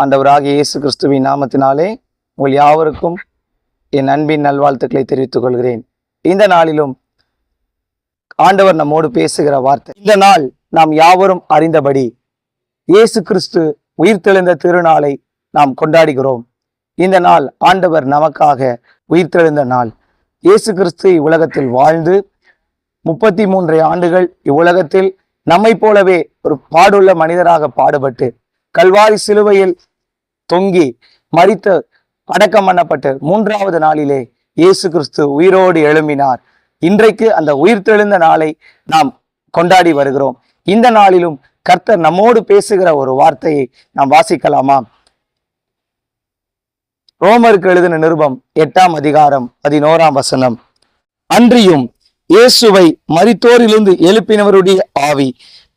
ஆண்டவராகிய இயேசு கிறிஸ்துவின் நாமத்தினாலே உங்கள் யாவருக்கும் என் அன்பின் நல்வாழ்த்துக்களை தெரிவித்துக் கொள்கிறேன். இந்த நாளிலும் ஆண்டவர் நம்மோடு பேசுகிற வார்த்தை, இந்த நாள் நாம் யாவரும் அறிந்தபடி இயேசு கிறிஸ்து உயிர்த்தெழுந்த திருநாளை நாம் கொண்டாடுகிறோம். இந்த நாள் ஆண்டவர் நமக்காக உயிர்த்தெழுந்த நாள். இயேசு கிறிஸ்து இவ்வுலகத்தில் வாழ்ந்து 33 ஆண்டுகள் இவ்வுலகத்தில் நம்மை போலவே ஒரு பாடுள்ள மனிதராக பாடுபட்டு கல்வாரி சிலுவையில் தொங்கி மரித்து அடக்கம் பண்ணப்பட்டு 3வது நாளிலே இயேசு கிறிஸ்து உயிரோடு எழும்பினார். இன்றைக்கு அந்த உயிர்த்தெழுந்த நாளை நாம் கொண்டாடி வருகிறோம். இந்த நாளிலும் கர்த்தர் நம்மோடு பேசுகிற ஒரு வார்த்தையை நாம் வாசிக்கலாமா? ரோமருக்கு எழுதின நிருபம் 8ஆம் அதிகாரம் 11ஆம் வசனம். அன்றியும் இயேசுவை மரித்தோரிலிருந்து எழுப்பினவருடைய ஆவி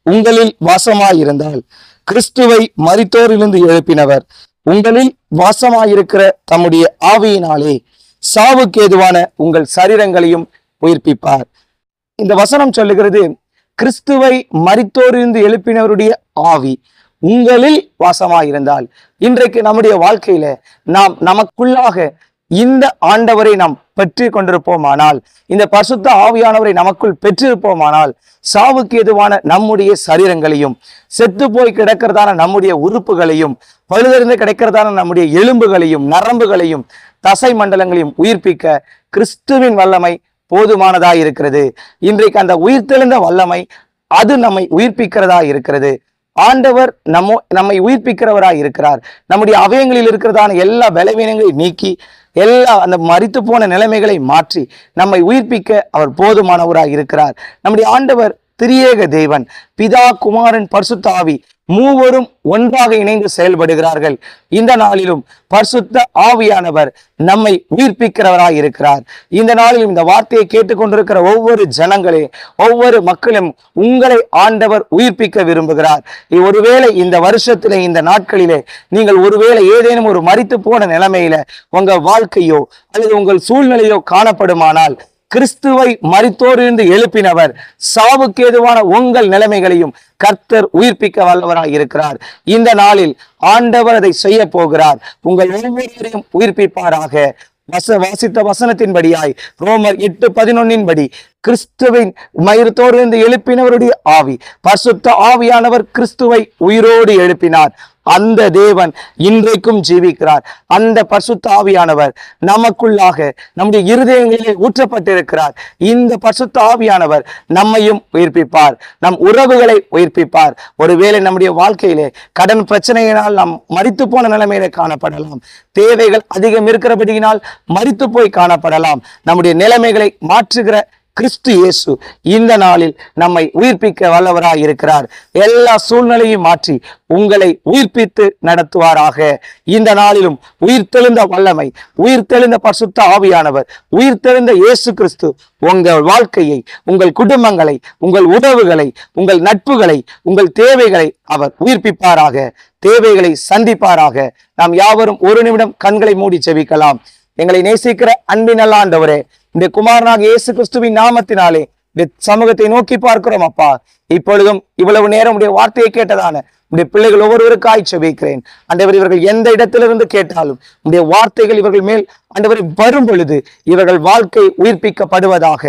உங்களில் வாசமாயிருந்தால், கிறிஸ்துவை மரித்தோரிலிருந்து எழுப்பினவர் உங்களில் வாசமாயிருக்கிற தம்முடைய ஆவியினாலே சாவுக்கு ஏதுவான உங்கள் சரீரங்களையும் உயிர்ப்பிப்பார். இந்த வசனம் சொல்லுகிறது, கிறிஸ்துவை மரித்தோரிலிருந்து எழுப்பினவருடைய ஆவி உங்களில் வாசமாயிருந்தால். இன்றைக்கு நம்முடைய வாழ்க்கையில நாம் நமக்குள்ளாக இந்த ஆண்டவரை நாம் பெற்று கொண்டிருப்போமானால், இந்த பரிசுத்த ஆவியானவரை நமக்குள் பெற்றிருப்போமானால், சாவுக்கு எதுவான நம்முடைய சரீரங்களையும், செத்து போய் கிடக்கிறதான நம்முடைய உறுப்புகளையும், பழுதறிந்து கிடைக்கிறதான நம்முடைய எலும்புகளையும், நரம்புகளையும், தசை மண்டலங்களையும் உயிர்ப்பிக்க கிறிஸ்துவின் வல்லமை போதுமானதா இருக்கிறது. இன்றைக்கு அந்த உயிர்த்தெழுந்த வல்லமை அது நம்மை உயிர்ப்பிக்கிறதா இருக்கிறது. ஆண்டவர் நம்மை உயிர்ப்பிக்கிறவராய் இருக்கிறார். நம்முடைய அவயங்களில் இருக்கிறதான எல்லா பலவீனங்களை நீக்கி எல்லா அந்த மரித்து போன நிலைமைகளை மாற்றி நம்மை உயிர்ப்பிக்க அவர் போதுமானவராய் இருக்கிறார். நம்முடைய ஆண்டவர் திரியேக தேவன், பிதா, குமாரன், பரிசுத்த ஆவி மூவரும் ஒன்றாக இணைந்து செயல்படுகிறார்கள். இந்த நாளிலும் பரிசுத்த ஆவியானவர் நம்மை உயிர்ப்பிக்கிறவராய் இருக்கிறார். இந்த நாளிலும் இந்த வார்த்தையை கேட்டுக்கொண்டிருக்கிற ஒவ்வொரு ஜனங்களே, ஒவ்வொரு மக்களும் உங்களை ஆண்டவர் உயிர்ப்பிக்க விரும்புகிறார். ஒருவேளை இந்த வருஷத்திலே, இந்த நாட்களிலே நீங்கள் ஒருவேளை ஏதேனும் ஒரு மரித்து போன நிலைமையில உங்க வாழ்க்கையோ அல்லது உங்கள் சூழ்நிலையோ காணப்படுமானால், கிறிஸ்துவை மரித்தோரிலிருந்து எழுப்பினவர் சாவுக்கு ஏதுவான உங்கள் நிலைமைகளையும் கர்த்தர் உயிர்ப்பிக்க வல்லவராய் இருக்கிறார். இந்த நாளில் ஆண்டவர் அதை செய்ய போகிறார். உங்கள் ஒவ்வொருவரையும் உயிர்ப்பிப்பாராக. வாசித்த வசனத்தின்படியாய் ரோமர் 8:11 படி கிறிஸ்துவின் மரித்தோரிலிருந்து எழுப்பினவருடைய ஆவி, பரிசுத்த ஆவியானவர் கிறிஸ்துவை உயிரோடு எழுப்பினார். அந்த தேவன் இன்றைக்கும் ஜீவிக்கிறார். அந்த பரிசுத்த ஆவியானவர் நமக்குள்ளாக நம்முடைய இருதயங்களிலே ஊற்றப்பட்டிருக்கிறார். இந்த பரிசுத்த ஆவியானவர் நம்மையும் உயிர்ப்பிப்பார், நம் உறவுகளை உயிர்ப்பிப்பார். ஒருவேளை நம்முடைய வாழ்க்கையிலே கடன் பிரச்சனையினால் நாம் மரித்து போன நிலைமையில காணப்படலாம். தேவைகள் அதிகம் இருக்கிறபடியினால் மரித்து போய் காணப்படலாம். நம்முடைய நிலைமைகளை மாற்றுகிற கிறிஸ்து இயேசு இந்த நாளில் நம்மை உயிர்ப்பிக்க வல்லவராய் இருக்கிறார். எல்லா சூழ்நிலையும் மாற்றி உங்களை உயிர்ப்பித்து நடத்துவாராக. இந்த நாளிலும் உயிர்த்தெழுந்த வல்லமை, உயிர்த்தெழுந்த பரிசுத்த ஆவியானவர், உயிர்த்தெழுந்த இயேசு கிறிஸ்து உங்கள் வாழ்க்கையை, உங்கள் குடும்பங்களை, உங்கள் உறவுகளை, உங்கள் நட்புகளை, உங்கள் தேவைகளை அவர் உயிர்ப்பிப்பாராக, தேவைகளை சந்திப்பாராக. நாம் யாவரும் ஒரு நிமிடம் கண்களை மூடி ஜெபிக்கலாம். எங்களை நேசிக்கிற அன்பின் நல்ல ஆண்டவரே, இந்த குமாரனாக இயேசு கிறிஸ்துவின் நாமத்தினாலே இந்த சமூகத்தை நோக்கி பார்க்கிறோம் அப்பா. இப்பொழுதும் இவ்வளவு நேரம் உடைய வார்த்தையை கேட்டதான உடைய பிள்ளைகள் ஒவ்வொருவருக்காய் ஜெபிக்கிறேன். ஆண்டவர், இவர்கள் எந்த இடத்திலிருந்து கேட்டாலும் உடைய வார்த்தைகள் இவர்கள் மேல் ஆண்டவர் வரும் பொழுது இவர்கள் வாழ்க்கை உயிர்ப்பிக்கப்படுவதாக,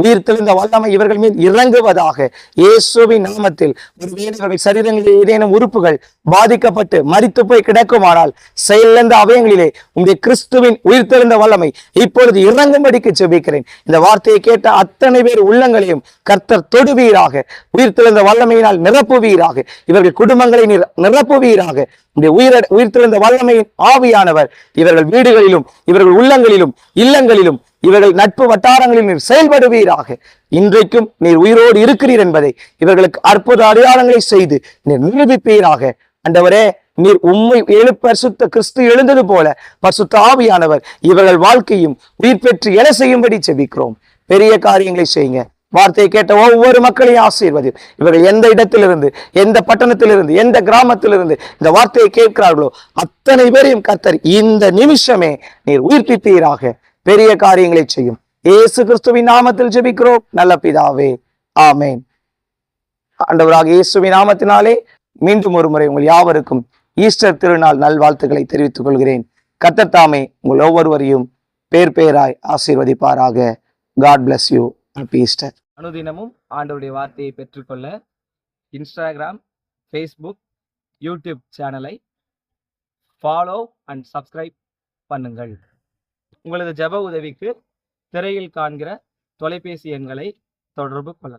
உயிர்த்தெழுந்த வல்லமை இவர்கள் மேல் இறங்குவதாக. இயேசுவின் நாமத்தில் ஒருவேளை இவர்கள் சரீரங்களில் ஏதேனும் உறுப்புகள் பாதிக்கப்பட்டு மரித்து போய் கிடக்குமானால், செயலிழந்த அவயங்களிலே உடைய கிறிஸ்துவின் உயிர்த்தெழுந்த வல்லமை இப்பொழுது இறங்கும்படிக்கு ஜெபிக்கிறேன். இந்த வார்த்தையை கேட்ட அத்தனை பேர் உள்ளங்களையும் கர்த்தர் தொடுவீராக, உயிர்த்தெழுந்த வல்லமையினால் நிரப்புவீராக, இவர்கள் குடும்பங்களை நிரப்புவீராக. உயிர்த்தெழுந்த வல்லமையின் ஆவியானவர் இவர்கள் வீடுகளிலும், இவர்கள் உள்ளங்களிலும், இல்லங்களிலும், இவர்கள் நட்பு வட்டாரங்களில் நீர் செயல்படுவீராக. இன்றைக்கும் நீர் உயிரோடு இருக்கிறீர் என்பதை இவர்களுக்கு அற்புத அடையாளங்களை செய்து நீர் நிரூபிப்பீராக. ஆண்டவரே, நீர் உம்மை பரிசுத்த கிறிஸ்து எழுந்தது போல பரிசுத்த ஆவியானவர் இவர்கள் வாழ்க்கையும் உயிர் பெற்று என செய்யும்படி ஜெபிக்கிறோம். பெரிய காரியங்களை செய்யுங்க. வார்த்தையை கேட்ட ஒவ்வொரு மக்களையும் ஆசீர்வதி. இவர்கள் எந்த இடத்திலிருந்து, எந்த பட்டணத்திலிருந்து, எந்த கிராமத்திலிருந்து இந்த வார்த்தையை கேட்கிறார்களோ அத்தனை பேரையும் கர்த்தர் இந்த நிமிஷமே நீர் உயிர்ப்பிப்பீராக. பெரிய காரியங்களை செய்யும். இயேசு கிறிஸ்துவின் நாமத்தில் ஜெபிக்கிறோம் நல்ல பிதாவே, ஆமேன். ஆண்டவராக இயேசுவின் நாமத்தினாலே மீண்டும் ஒரு முறை உங்கள் யாவருக்கும் ஈஸ்டர் திருநாள் நல்வாழ்த்துக்களை தெரிவித்துக் கொள்கிறேன். கர்த்தர் தாமே உங்கள் ஒவ்வொருவரையும் பேர் பேராய் ஆசீர்வதிப்பாராக. God bless you. Happy Easter. அனுதினமும் ஆண்டவருடைய வார்த்தையை பெற்றுக்கொள்ள இன்ஸ்டாகிராம், ஃபேஸ்புக், யூடியூப் சேனலை ஃபாலோ அண்ட் சப்ஸ்கிரைப் பண்ணுங்கள். உங்களது ஜெப உதவிக்கு திரையில் காண்கிற தொலைபேசி எண்களை தொடர்பு கொள்ளலாம்.